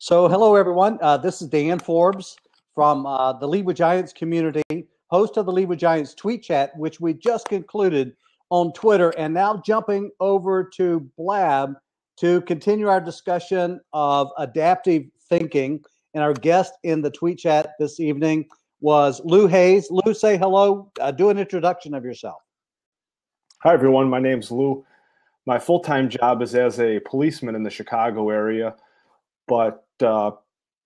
So, hello everyone. This is Dan Forbes from the Lead with Giants community, host of the Lead with Giants tweet chat, which we just concluded on Twitter, and now jumping over to Blab to continue our discussion of adaptive thinking. And our guest in the tweet chat this evening was Lou Hayes. Lou, say hello. Do an introduction of yourself. Hi, everyone. My name's Lou. My full-time job is as a policeman in the Chicago area, but kind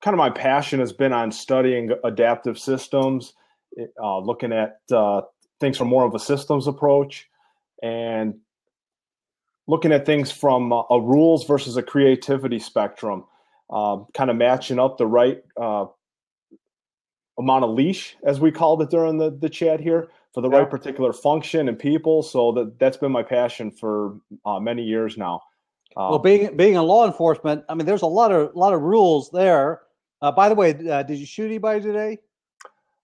of my passion has been on studying adaptive systems, looking at things from more of a systems approach, and looking at things from a rules versus a creativity spectrum, kind of matching up the right amount of leash, as we called it during the chat here, for the right particular function and people. So that's been my passion for many years now. Well, being in law enforcement, I mean, there's a lot of rules there. By the way, did you shoot anybody today?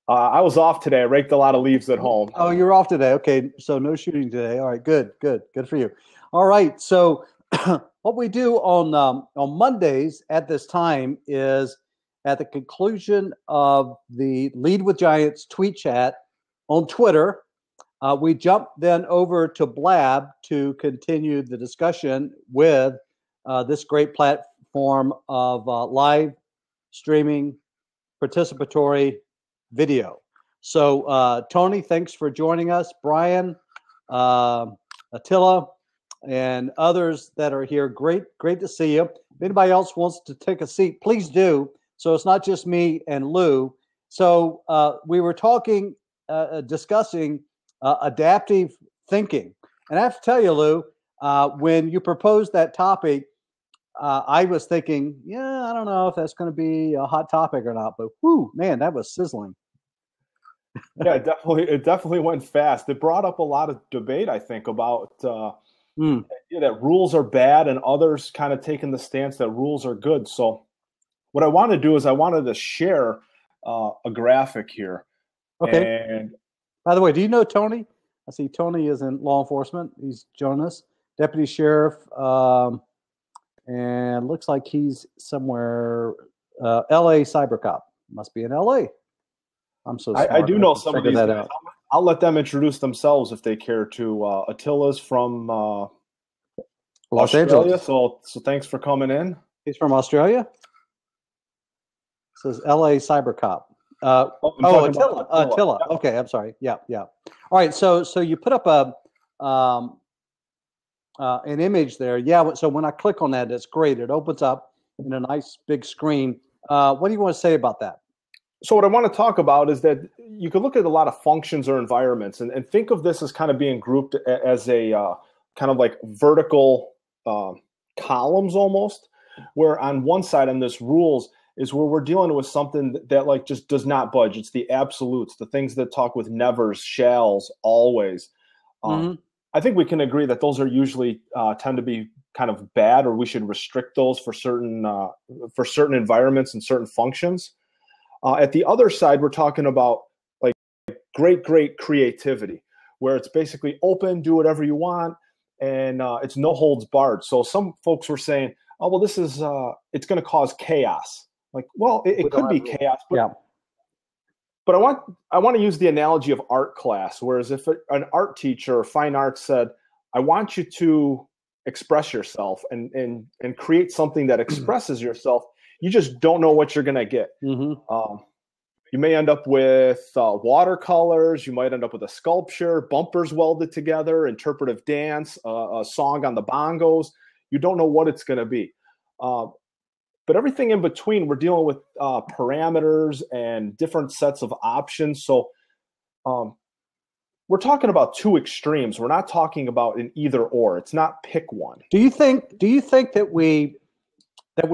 I was off today. I raked a lot of leaves at home. Oh, you're off today. Okay, so no shooting today. All right, good for you. All right, so what we do on Mondays at this time is at the conclusion of the Lead with Giants tweet chat on Twitter, we jump then over to Blab to continue the discussion with this great platform of live streaming participatory video. So, Tony, thanks for joining us. Brian, Attila, and others that are here, great to see you. If anybody else wants to take a seat, please do. So it's not just me and Lou. So we were discussing adaptive thinking. And I have to tell you, Lou, when you proposed that topic, I was thinking, I don't know if that's going to be a hot topic or not, but whoo, man, that was sizzling. Yeah, it definitely went fast. It brought up a lot of debate, I think, about that rules are bad and others kind of taking the stance that rules are good. So what I want to do is I wanted to share a graphic here. Okay. And by the way, do you know Tony? I see Tony is in law enforcement. He's Jonas, deputy sheriff, and looks like he's somewhere. L.A. cyber cop must be in L.A. I'm so smart. I do know some of these guys. Out. I'll let them introduce themselves if they care to. Attila's from Los Australia, Angeles. So thanks for coming in. He's from Australia. It says L.A. cyber cop. Attila. Attila. Yeah. Okay, I'm sorry. Yeah. All right. So you put up an image there. Yeah. So when I click on that, it's great. It opens up in a nice big screen. What do you want to say about that? So what I want to talk about is that you can look at a lot of functions or environments and think of this as kind of being grouped as a kind of like vertical columns almost, where on one side on this rules is where we're dealing with something that like just does not budge. It's the absolutes, the things that talk with nevers, shalls, always. I think we can agree that those are usually tend to be kind of bad, or we should restrict those for certain environments and certain functions. At the other side, we're talking about like great creativity, where it's basically open, do whatever you want, and it's no holds barred. So some folks were saying, oh, well, this is it's going to cause chaos. Like, well, it could be chaos, but But I want to use the analogy of art class, whereas if an art teacher or fine arts said, I want you to express yourself and create something that expresses yourself, you just don't know what you're going to get. You may end up with watercolors. You might end up with a sculpture, bumpers welded together, interpretive dance, a song on the bongos. You don't know what it's going to be. But everything in between, we're dealing with parameters and different sets of options. So we're talking about two extremes. We're not talking about an either or. It's not pick one. Do you think that we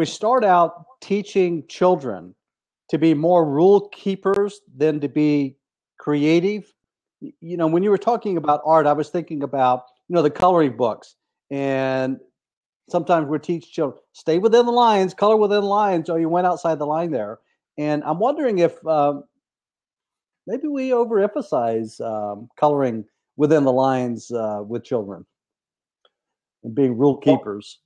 start out teaching children to be more rule keepers than to be creative? You know, when you were talking about art, I was thinking about, the coloring books, and sometimes we teach children, stay within the lines, color within the lines, or you went outside the line there. And I'm wondering if maybe we overemphasize coloring within the lines with children and being rule keepers.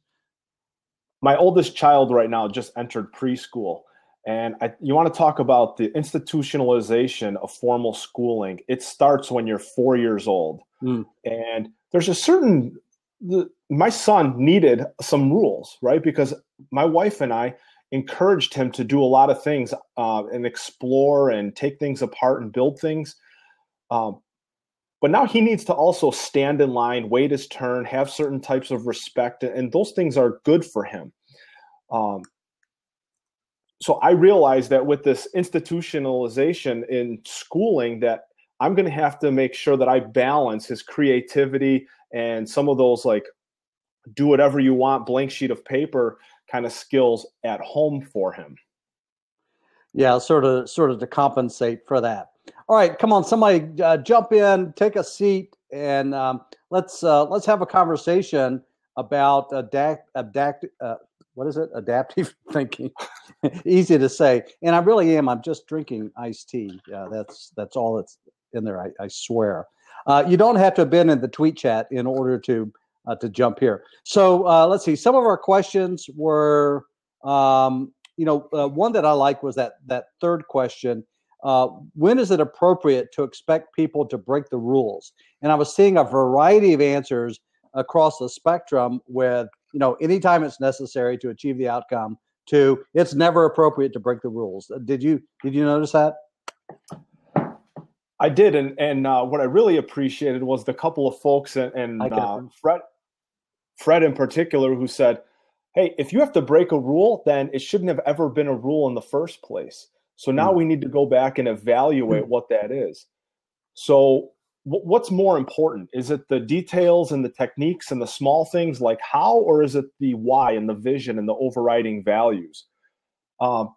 my oldest child right now just entered preschool. And you want to talk about the institutionalization of formal schooling. It starts when you're 4 years old. Mm. And there's a certain, my son needed some rules, right? Because my wife and I encouraged him to do a lot of things and explore and take things apart and build things. But now he needs to also stand in line, wait his turn, have certain types of respect, and those things are good for him. So I realized that with this institutionalization in schooling, that I'm going to have to make sure that I balance his creativity and some of those like do whatever you want, blank sheet of paper kind of skills at home for him. Yeah, sort of to compensate for that. All right, come on, somebody jump in, take a seat, and let's have a conversation about adaptive thinking. Easy to say, and I really am. I'm just drinking iced tea. That's all that's in there. I swear. You don't have to have been in the tweet chat in order to jump here. So let's see. Some of our questions were. One that I like was that third question. When is it appropriate to expect people to break the rules? And I was seeing a variety of answers across the spectrum with, anytime it's necessary to achieve the outcome, to it's never appropriate to break the rules. Did you notice that? I did. And what I really appreciated was the couple of folks and Fred in particular, who said, hey, if you have to break a rule, then it shouldn't have ever been a rule in the first place. So now we need to go back and evaluate what that is. So what's more important? Is it the details and the techniques and the small things like how, or is it the why and the vision and the overriding values? I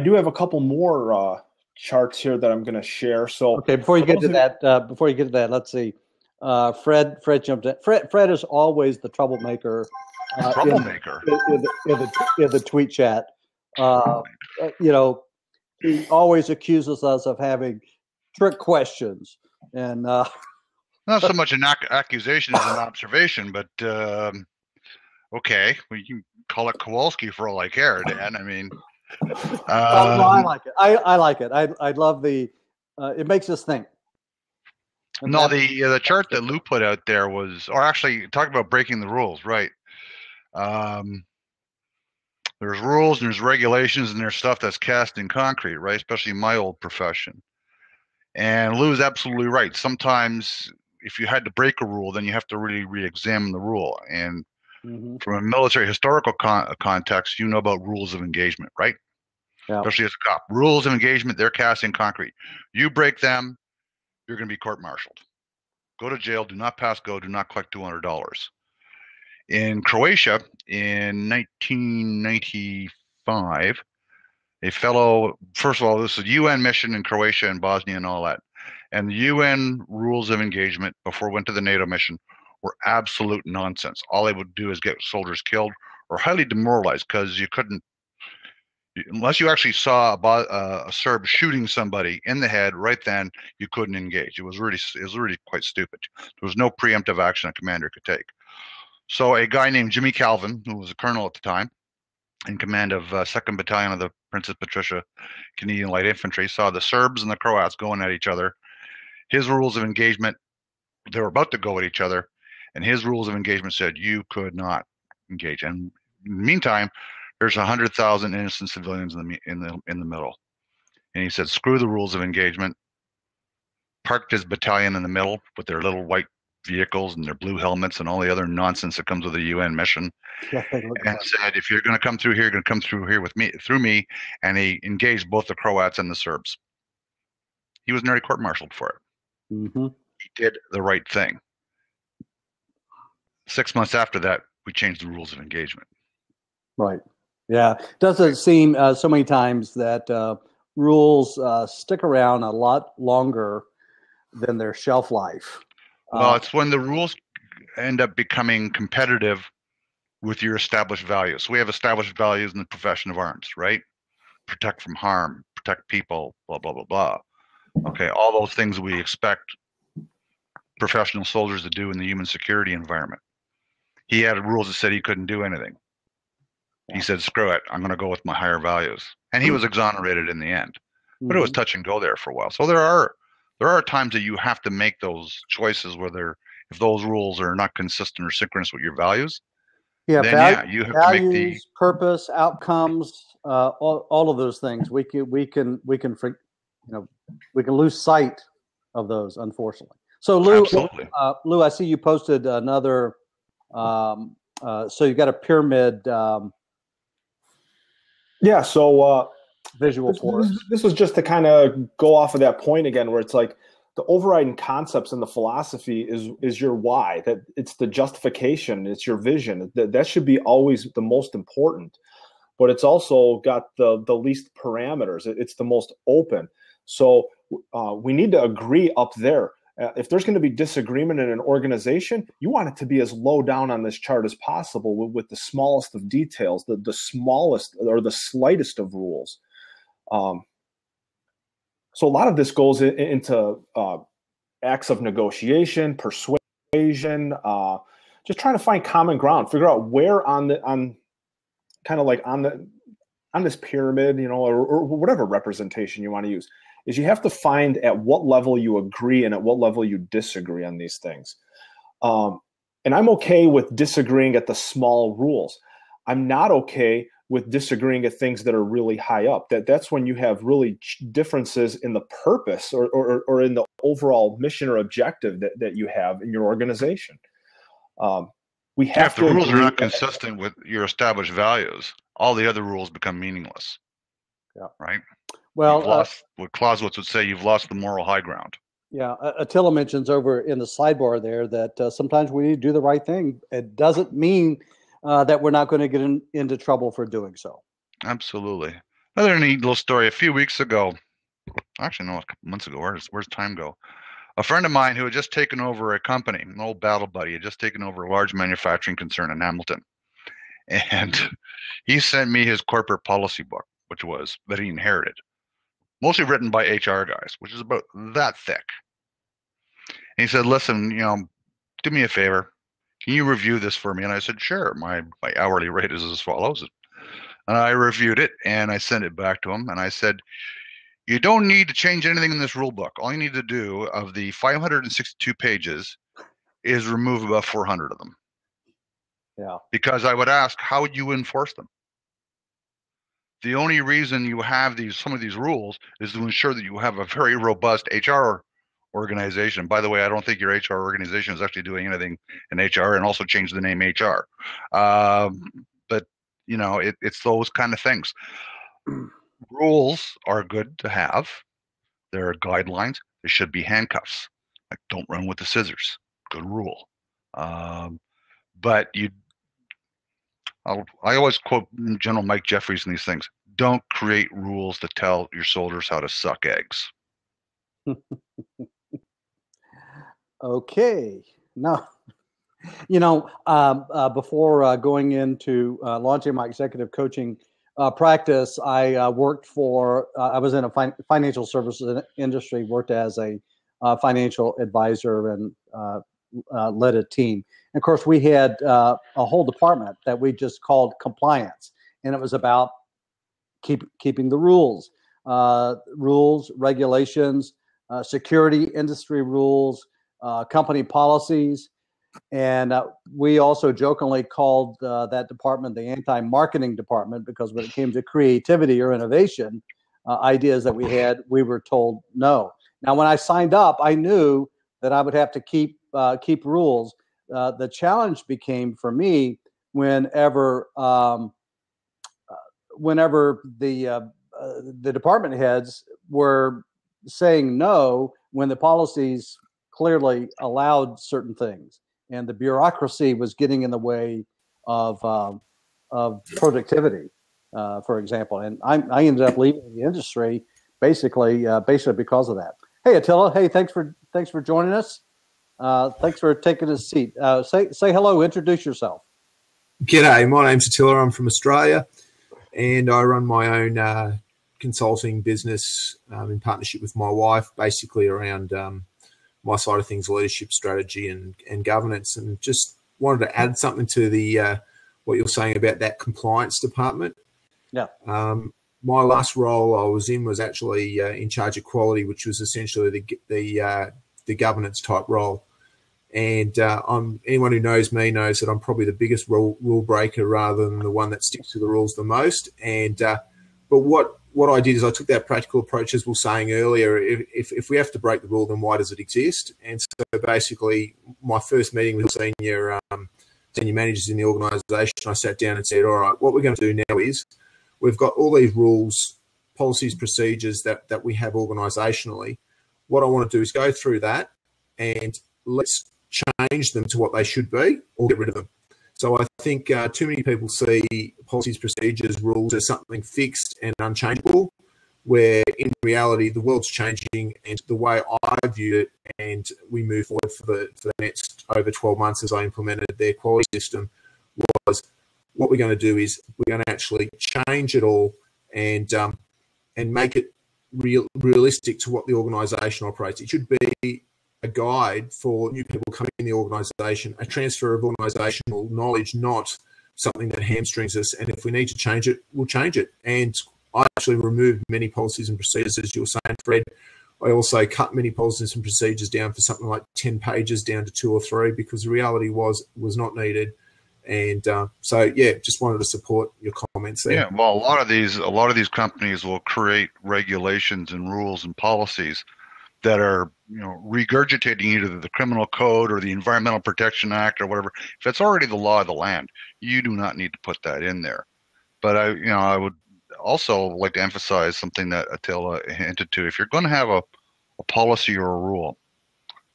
do have a couple more charts here that I'm going to share. So okay, before you get to that, let's see. Fred jumped in. Fred is always the troublemaker. In the tweet chat. He always accuses us of having trick questions, and not so much an accusation as an observation, but okay, well, you can call it Kowalski for all I care, Dan. I mean, I like it. I like it. I love the. It makes us think. And no, the chart that Lou put out there was, or actually, talk about breaking the rules, right? There's rules and there's regulations and there's stuff that's cast in concrete, right? Especially in my old profession. And Lou's absolutely right. Sometimes if you had to break a rule, then you have to really re-examine the rule. And from a military historical context, you know about rules of engagement, right? Yeah. Especially as a cop. Rules of engagement, they're cast in concrete. You break them, you're going to be court-martialed. Go to jail, do not pass go, do not collect $200. In Croatia, in 1995, a fellow, first of all, this is a UN mission in Croatia and Bosnia and all that. And the UN rules of engagement before it went to the NATO mission were absolute nonsense. All they would do is get soldiers killed or highly demoralized, because you couldn't, unless you actually saw a Serb shooting somebody in the head right then, you couldn't engage. It was really quite stupid. There was no preemptive action a commander could take. So a guy named Jimmy Calvin, who was a colonel at the time, in command of 2nd Battalion of the Princess Patricia Canadian Light Infantry, saw the Serbs and the Croats going at each other. His rules of engagement, they were about to go at each other, and his rules of engagement said you could not engage. And in the meantime, there's 100,000 innocent civilians in the middle. And he said, screw the rules of engagement. Parked his battalion in the middle with their little white vehicles and their blue helmets and all the other nonsense that comes with a UN mission, and said, if you're going to come through here, you're going to come through here with me, through me. And he engaged both the Croats and the Serbs. He was nearly court-martialed for it. He did the right thing. 6 months after that, we changed the rules of engagement. Right. Yeah. Doesn't seem so many times that rules stick around a lot longer than their shelf life. Well, it's when the rules end up becoming competitive with your established values. So we have established values in the profession of arms, right? Protect from harm, protect people, blah, blah, blah, blah. Okay, all those things we expect professional soldiers to do in the human security environment. He had rules that said he couldn't do anything. He said, screw it, I'm going to go with my higher values. And he was exonerated in the end. But it was touch and go there for a while. So there are times that you have to make those choices where if those rules are not consistent or synchronous with your values, yeah, then you have to make the purpose, outcomes, all of those things. We can lose sight of those, unfortunately. So Lou, absolutely. Lou, I see you posted another. So you got a pyramid. Yeah. So visual for us. This was just to kind of go off of that point again, where it's like the overriding concepts in the philosophy is your why. That it's the justification, it's your vision. That should be always the most important. But it's also got the least parameters. It's the most open. So we need to agree up there. If there's going to be disagreement in an organization, you want it to be as low down on this chart as possible with the smallest of details, the smallest or the slightest of rules. So a lot of this goes into acts of negotiation, persuasion, just trying to find common ground, figure out where on this pyramid, or whatever representation you want to use, is you have to find at what level you agree and at what level you disagree on these things. And I'm okay with disagreeing at the small rules. I'm not okay with disagreeing at things that are really high up. That's when you have really differences in the purpose or in the overall mission or objective that you have in your organization. We have if the rules are not consistent with your established values, all the other rules become meaningless. Yeah. Right. Well, what Clausewitz would say, you've lost the moral high ground. Yeah, Attila mentions over in the sidebar there that sometimes we need to do the right thing. It doesn't mean that we're not going to get into trouble for doing so. Absolutely. Another neat little story. A few weeks ago, actually no, a couple months ago. Where's time go? A friend of mine who had just taken over a company, an old battle buddy, had just taken over a large manufacturing concern in Hamilton, and he sent me his corporate policy book, that he inherited, mostly written by HR guys, which is about that thick. And he said, listen, do me a favor. Can you review this for me? And I said, sure. My hourly rate is as follows. And I reviewed it and I sent it back to him. And I said, you don't need to change anything in this rule book. All you need to do of the 562 pages is remove about 400 of them. Yeah. Because I would ask, how would you enforce them? The only reason you have some of these rules is to ensure that you have a very robust HR organization. By the way, I don't think your HR organization is actually doing anything in HR, and also change the name HR. But it's those kind of things. Rules are good to have. There are guidelines. There should be handcuffs. Like, don't run with the scissors. Good rule. But I always quote General Mike Jeffries in these things. Don't create rules to tell your soldiers how to suck eggs. Okay. Now, before going into launching my executive coaching practice, I worked I was in a financial services industry, worked as a financial advisor and led a team. And of course, we had a whole department that we just called compliance. And it was about keeping the rules, regulations, security industry rules, company policies. And we also jokingly called that department the anti-marketing department, because when it came to creativity or innovation, ideas that we had, we were told no. Now, when I signed up, I knew that I would have to keep rules. The challenge became for me whenever the department heads were saying no when the policies clearly allowed certain things, and the bureaucracy was getting in the way of productivity, for example. And I ended up leaving the industry basically because of that. Hey, Attila. Hey, thanks for joining us. Thanks for taking a seat. Say hello. Introduce yourself. G'day. My name's Attila. I'm from Australia, and I run my own consulting business in partnership with my wife, basically around my side of things, leadership, strategy, and governance. And just wanted to add something to what you're saying about that compliance department. Yeah. My last role I was in was actually in charge of quality, which was essentially the governance type role. And anyone who knows me knows that I'm probably the biggest rule breaker rather than the one that sticks to the rules the most. And but what I did is I took that practical approach, as we were saying earlier. If we have to break the rule, then why does it exist? And so basically, my first meeting with senior managers in the organisation, I sat down and said, all right, what we're going to do now is we've got all these rules, policies, procedures that we have organisationally. What I want to do is go through that and let's change them to what they should be or get rid of them. So I think too many people see policies, procedures, rules as something fixed and unchangeable, where in reality the world's changing, and the way I view it, and we move forward for the next over 12 months as I implemented their quality system, was what we're going to do is we're going to actually change it all and make it realistic to what the organisation operates. It should be a guide for new people coming in the organisation, a transfer of organisational knowledge, not something that hamstrings us. And if we need to change it, we'll change it. And I actually removed many policies and procedures, as you were saying, Fred. I also cut many policies and procedures down for something like 10 pages down to 2 or 3 because the reality was not needed. And so, yeah, just wanted to support your comments there. Yeah, well, a lot of these companies will create regulations and rules and policies that are, regurgitating either the criminal code or the Environmental Protection Act or whatever. If it's already the law of the land, you do not need to put that in there. But I would also like to emphasize something that Attila hinted to. If you're going to have a policy or a rule,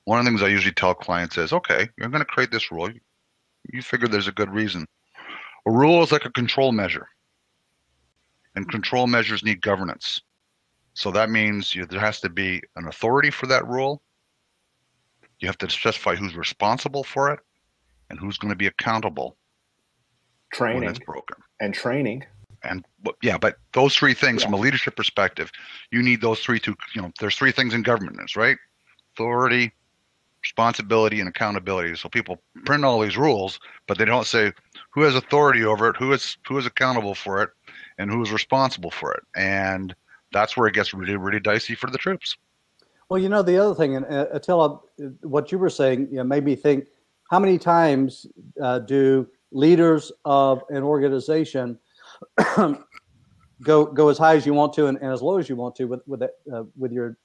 one of the things I usually tell clients is, okay, you're going to create this rule. You figure there's a good reason. A rule is like a control measure, and control measures need governance. So that means there has to be an authority for that rule. You have to specify who's responsible for it and who's going to be accountable when it's broken. And training. And yeah, but those three things from a leadership perspective, you need those three to, there's three things in governance, right? Authority, responsibility, and accountability. So people print all these rules, but they don't say who has authority over it, who is accountable for it, and who is responsible for it. And that's where it gets really, really dicey for the troops. Well, the other thing, and Attila, what you were saying made me think, how many times do leaders of an organization go as high as you want to and as low as you want to with your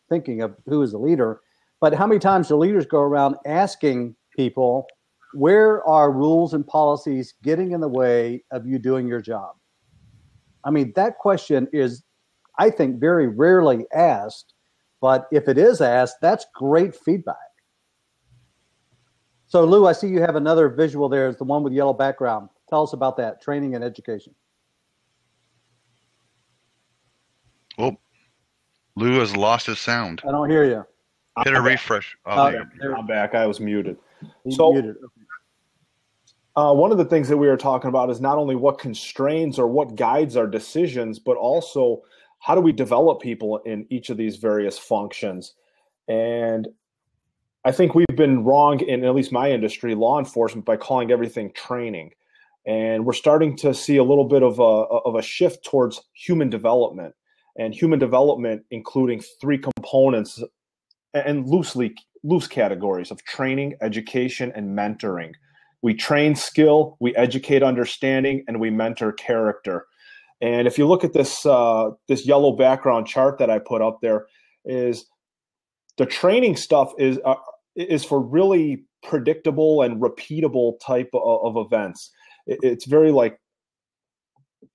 thinking of who is the leader? But how many times do leaders go around asking people, where are rules and policies getting in the way of you doing your job? I mean, that question is, I think, very rarely asked, but if it is asked, that's great feedback. So, Lou, I see you have another visual there. It's the one with yellow background. Tell us about that, training and education. Oh, Lou has lost his sound. I don't hear you. Hit a refresh. I'm back. I was muted. Muted. One of the things that we were talking about is not only what constrains or what guides our decisions, but also how do we develop people in each of these various functions. And I think we've been wrong in at least my industry, law enforcement, by calling everything training. And we're starting to see a little bit of a shift towards human development, and human development including 3 components and loose categories of training, education, and mentoring. We train skill, we educate understanding, and we mentor character. And if you look at this yellow background chart that I put up there, is the training stuff is for really predictable and repeatable type of events. It's very like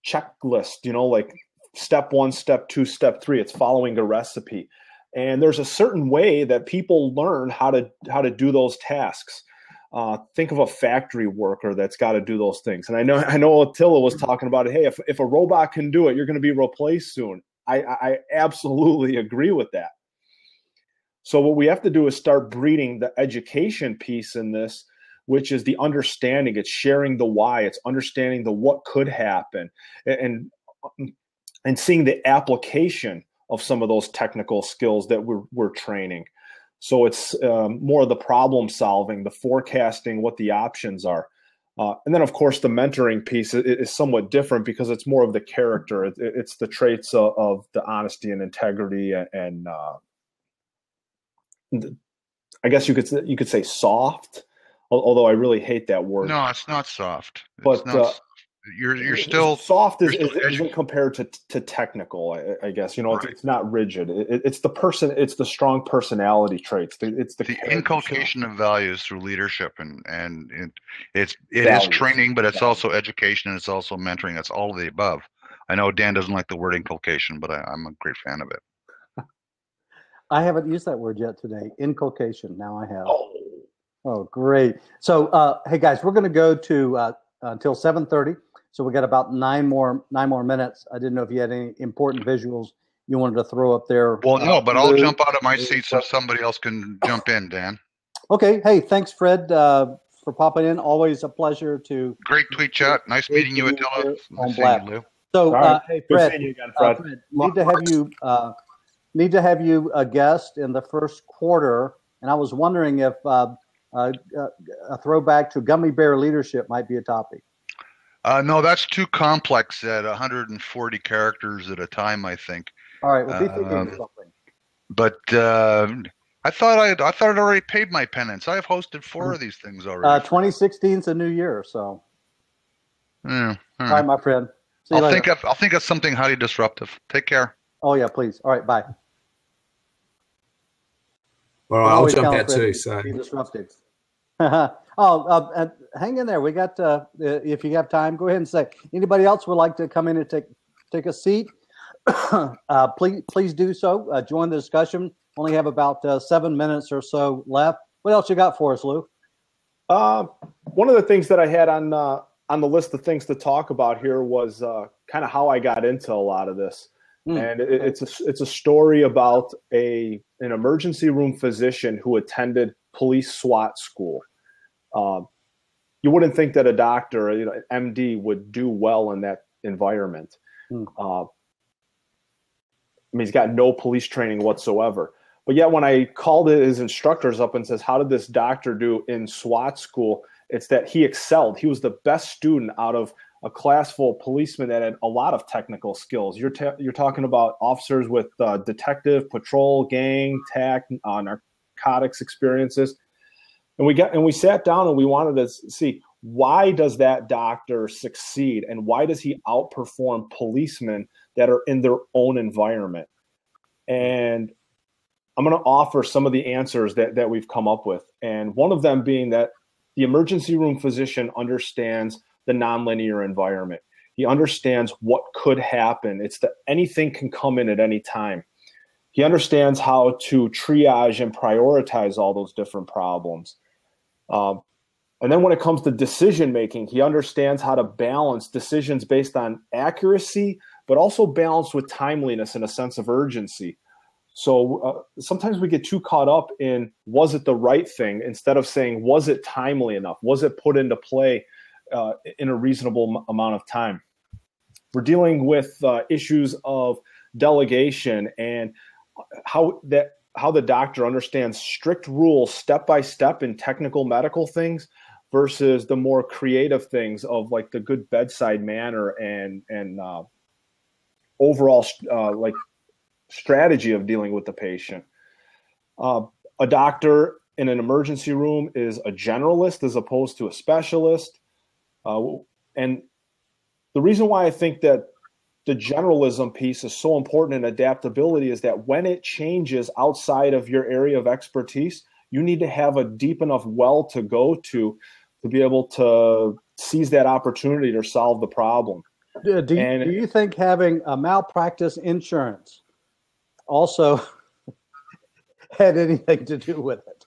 checklist, like step 1, step 2, step 3. It's following a recipe. And there's a certain way that people learn how to do those tasks. Think of a factory worker that's got to do those things. And I know Attila was talking about it. Hey, if a robot can do it, you're going to be replaced soon. I absolutely agree with that. So what we have to do is start breeding the education piece in this, which is the understanding. It's sharing the why. It's understanding the what could happen, and seeing the application of some of those technical skills that we're training. So it's more of the problem solving, the forecasting, what the options are. And then, of course, the mentoring piece is somewhat different because it's more of the character. It's the traits of the honesty and integrity, and I guess you could say soft, although I really hate that word. No, it's not soft. But you're still soft isn't compared to technical. I guess right. It's not rigid. It's the person. It's the strong personality traits. It's the inculcation of values through leadership, and it is training, but it's also education, and it's also mentoring. It's all of the above. I know Dan doesn't like the word inculcation, but I'm a great fan of it. I haven't used that word yet today. Inculcation. Now I have. Oh, great. So, hey guys, we're going to go to until 7:30. So we got about nine more minutes. I didn't know if you had any important visuals you wanted to throw up there. Well, no, but I'll jump out of my seat so somebody else can jump in, Dan. Okay. Hey, thanks, Fred, for popping in. Always a pleasure to. Great tweet chat. Nice meeting you, Attila. Nice seeing you, Lou. So, hey, Fred, you again, Fred. Fred, need to have you a guest in the first quarter, and I was wondering if a throwback to gummy bear leadership might be a topic. No, that's too complex at 140 characters at a time, I think. All right, we'll be thinking of something. But I thought I'd already paid my penance. I've hosted 4 of these things already. 2016 is a new year, so. Yeah. All right, my friend. See you later. I'll think of something highly disruptive. Take care. Oh yeah, please. All right, bye. Well, I'll jump out too. So. Be disruptive. Hang in there. We got. If you have time, go ahead and say. Anybody else would like to come in and take a seat? Please do so. Join the discussion. Only have about 7 minutes or so left. What else you got for us, Lou? One of the things that I had on the list of things to talk about here was kind of how I got into a lot of this. And it's a story about an emergency room physician who attended police SWAT school. You wouldn't think that a doctor, an MD, would do well in that environment. I mean, he's got no police training whatsoever. But yet when I called his instructors up and says, how did this doctor do in SWAT school? It's that he excelled. He was the best student out of a class full of policemen that had a lot of technical skills. You're talking about officers with detective, patrol, gang, TAC, narcotics experiences. And we sat down and we wanted to see, why does that doctor succeed and why does he outperform policemen that are in their own environment? And I'm going to offer some of the answers that we've come up with. And one of them being that the emergency room physician understands the nonlinear environment. He understands what could happen. It's that anything can come in at any time. He understands how to triage and prioritize all those different problems. And then when it comes to decision making, he understands how to balance decisions based on accuracy, but also balanced with timeliness and a sense of urgency. So sometimes we get too caught up in, was it the right thing, instead of saying, was it timely enough? Was it put into play in a reasonable amount of time? We're dealing with issues of delegation and how the doctor understands strict rules step by step in technical medical things versus the more creative things of like the good bedside manner and overall like strategy of dealing with the patient. A doctor in an emergency room is a generalist as opposed to a specialist. And the reason why I think that the generalism piece is so important in adaptability is that when it changes outside of your area of expertise, you need to have a deep enough well to go to be able to seize that opportunity to solve the problem. Do you think having a malpractice insurance also had anything to do with it?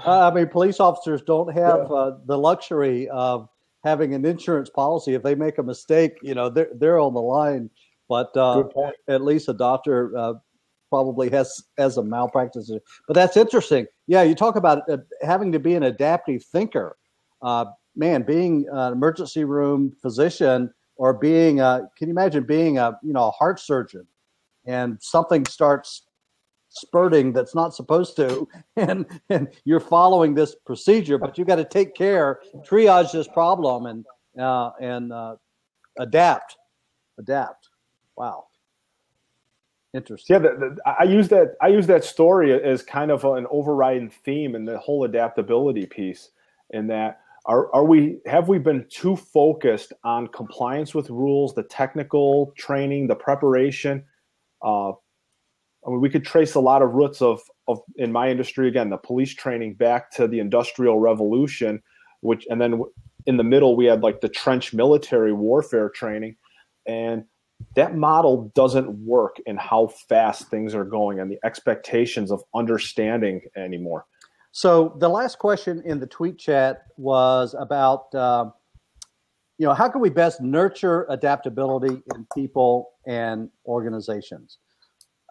I mean, police officers don't have the luxury of having an insurance policy. If they make a mistake, they're on the line. But at least a doctor probably has a malpractice. But that's interesting. Yeah, you talk about having to be an adaptive thinker. Being an emergency room physician or can you imagine being a heart surgeon and something starts spurting that's not supposed to, and you're following this procedure, but you got to take care, triage this problem, and adapt. Wow, interesting. Yeah, I use that story as kind of an overriding theme in the whole adaptability piece. In that, have we been too focused on compliance with rules, the technical training, the preparation? I mean, we could trace a lot of roots of in my industry, again, the police training back to the Industrial Revolution, and then in the middle we had like the trench military warfare training, and that model doesn't work in how fast things are going and the expectations of understanding anymore. So the last question in the tweet chat was about, how can we best nurture adaptability in people and organizations?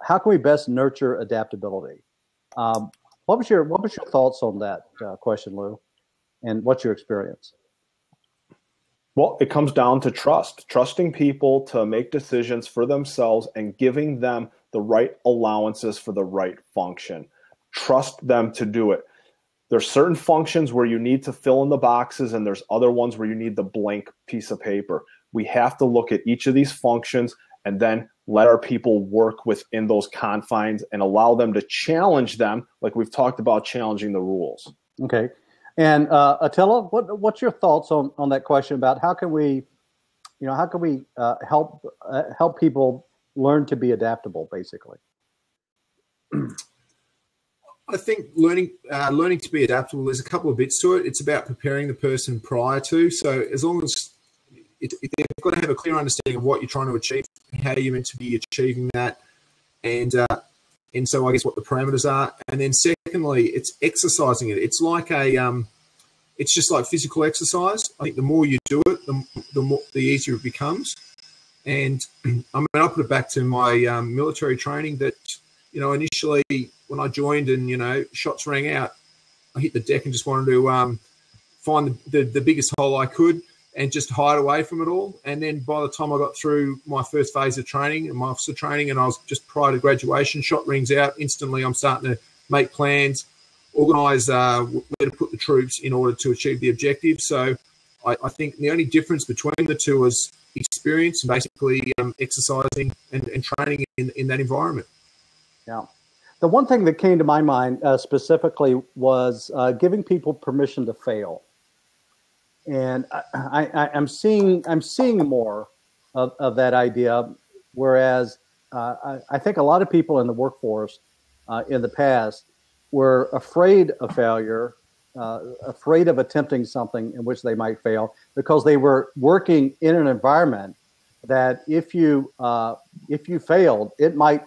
How can we best nurture adaptability? What was your thoughts on that question, Lou? And what's your experience? Well, it comes down to trusting people to make decisions for themselves and giving them the right allowances for the right function. Trust them to do it. There's certain functions where you need to fill in the boxes, and there's other ones where you need the blank piece of paper. We have to look at each of these functions and then let our people work within those confines and allow them to challenge them, like we've talked about challenging the rules. Okay. And Attila, what's your thoughts on that question about how can we help people learn to be adaptable, basically? I think learning to be adaptable, there's a couple of bits to it. It's about preparing the person prior to. So as long as they've got to have a clear understanding of what you're trying to achieve, how you're meant to be achieving that, and so I guess what the parameters are. And then secondly, it's exercising it. It's like it's just like physical exercise. I think the more you do it, the easier it becomes. And I'll put it back to my military training that, initially when I joined and, shots rang out, I hit the deck and just wanted to find the biggest hole I could and just hide away from it all. And then by the time I got through my first phase of training and my officer training, and I was just prior to graduation, shot rings out, instantly I'm starting to make plans, organise where to put the troops in order to achieve the objective. So I think the only difference between the two is experience and basically exercising and training in that environment. Yeah. The one thing that came to my mind specifically was giving people permission to fail. And I'm seeing more of that idea, whereas I think a lot of people in the workforce in the past were afraid of failure, afraid of attempting something in which they might fail, because they were working in an environment that if you failed, it might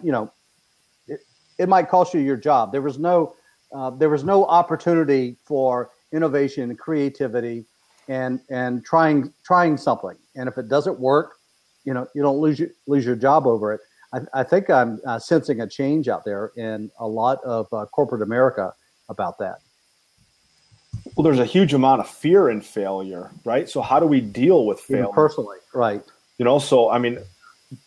it might cost you your job. There was no opportunity for innovation and creativity and trying something. And if it doesn't work, you don't lose your job over it. I think I'm sensing a change out there in a lot of corporate America about that. Well, there's a huge amount of fear in failure, right? So how do we deal with failure? Even personally, right. So, I mean,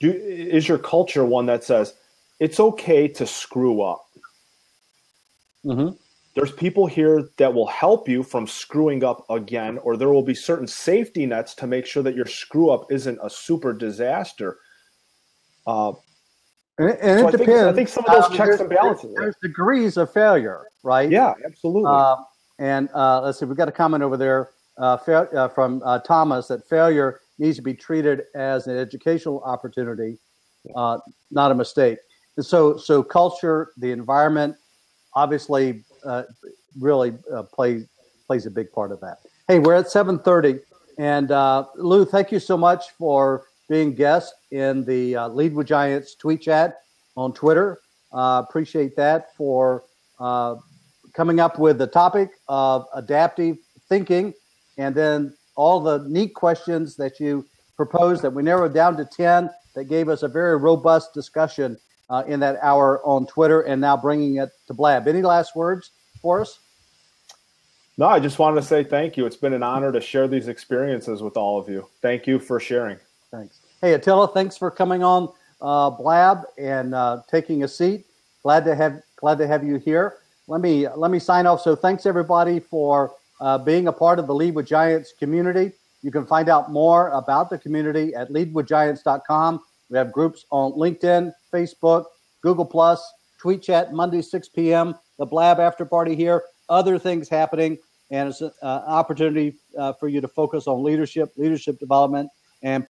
is your culture one that says it's okay to screw up? Mm-hmm. There's people here that will help you from screwing up again, or there will be certain safety nets to make sure that your screw up isn't a super disaster. And it depends. I think some of those checks and balances. There's degrees of failure, right? Yeah, absolutely. And let's see, we've got a comment over there from Thomas that failure needs to be treated as an educational opportunity, not a mistake. And so culture, the environment, obviously, really plays a big part of that. Hey, we're at 7:30, and Lou, thank you so much for being guest in the Lead with Giants tweet chat on Twitter. Appreciate that for coming up with the topic of adaptive thinking, and then all the neat questions that you proposed that we narrowed down to 10 that gave us a very robust discussion in that hour on Twitter, and now bringing it to Blab. Any last words for us? No, I just wanted to say thank you. It's been an honor to share these experiences with all of you. Thank you for sharing. Thanks. Hey, Attila, thanks for coming on Blab and taking a seat. Glad to have you here. Let me sign off. So thanks everybody for being a part of the Lead with Giants community. You can find out more about the community at leadwithgiants.com. We have groups on LinkedIn, Facebook, Google+, Tweetchat, Monday, 6 p.m., the Blab Afterparty here, other things happening, and it's an opportunity for you to focus on leadership development, and